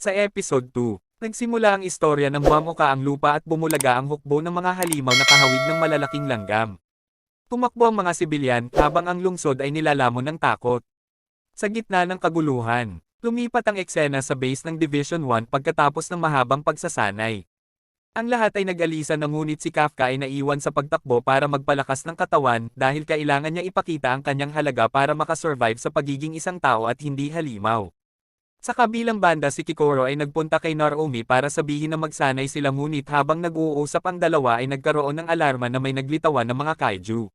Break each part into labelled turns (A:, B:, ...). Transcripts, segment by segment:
A: Sa episode 2, nagsimula ang istorya ng bumuka ang lupa at bumulaga ang hukbo ng mga halimaw na kahawig ng malalaking langgam. Tumakbo ang mga sibilyan habang ang lungsod ay nilalamon ng takot. Sa gitna ng kaguluhan, lumipat ang eksena sa base ng Division 1 pagkatapos ng mahabang pagsasanay. Ang lahat ay nag-alisa na ngunit si Kafka ay naiwan sa pagtakbo para magpalakas ng katawan dahil kailangan niya ipakita ang kanyang halaga para makasurvive sa pagiging isang tao at hindi halimaw. Sa kabilang banda si Kikoro ay nagpunta kay Naruomi para sabihin na magsanay sila ngunit habang nag-uusap ang dalawa ay nagkaroon ng alarma na may naglitawan ng mga kaiju.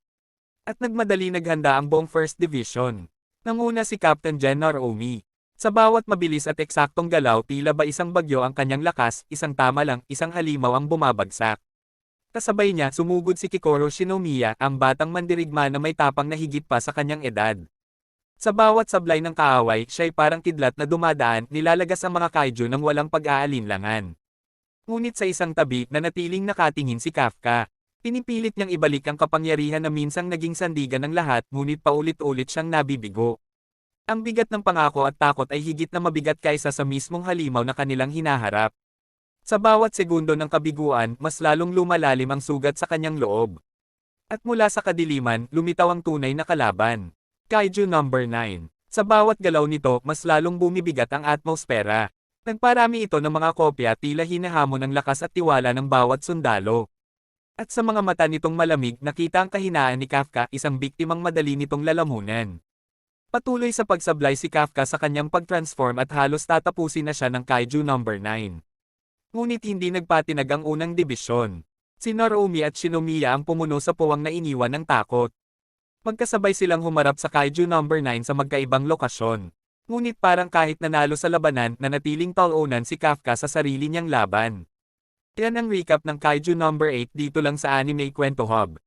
A: At nagmadali naghanda ang buong First Division. Nanguna si Captain Gen Naruomi. Sa bawat mabilis at eksaktong galaw tila ba isang bagyo ang kanyang lakas, isang tama lang, isang halimaw ang bumabagsak. Kasabay niya sumugod si Kikoro Shinomiya, ang batang mandirigma na may tapang na higit pa sa kanyang edad. Sa bawat sablay ng kaaway, siya'y parang kidlat na dumadaan, nilalagas ang mga kaiju ng walang pag-aalinlangan. Ngunit sa isang tabi, nanatiling nakatingin si Kafka. Pinipilit niyang ibalik ang kapangyarihan na minsang naging sandigan ng lahat, ngunit paulit-ulit siyang nabibigo. Ang bigat ng pangako at takot ay higit na mabigat kaysa sa mismong halimaw na kanilang hinaharap. Sa bawat segundo ng kabiguan, mas lalong lumalalim ang sugat sa kanyang loob. At mula sa kadiliman, lumitaw ang tunay na kalaban. Kaiju number 9. Sa bawat galaw nito, mas lalong bumibigat ang atmosfera. Nagparami ito ng mga kopya tila hinahamon ang lakas at tiwala ng bawat sundalo. At sa mga mata nitong malamig nakita ang kahinaan ni Kafka, isang biktimang madali nitong lalamunan. Patuloy sa pagsablay si Kafka sa kanyang pag-transform at halos tatapusin na siya ng Kaiju number 9. Ngunit hindi nagpatinag ang unang dibisyon. Si Naruomi at Shinomiya ang pumuno sa puwang na iniwan ng takot. Magkasabay silang humarap sa Kaiju number 9 sa magkaibang lokasyon. Ngunit parang kahit nanalo sa labanan, nanatiling talunan si Kafka sa sarili niyang laban. Yan ang recap ng Kaiju number 8 dito lang sa Anime Kwento Hub.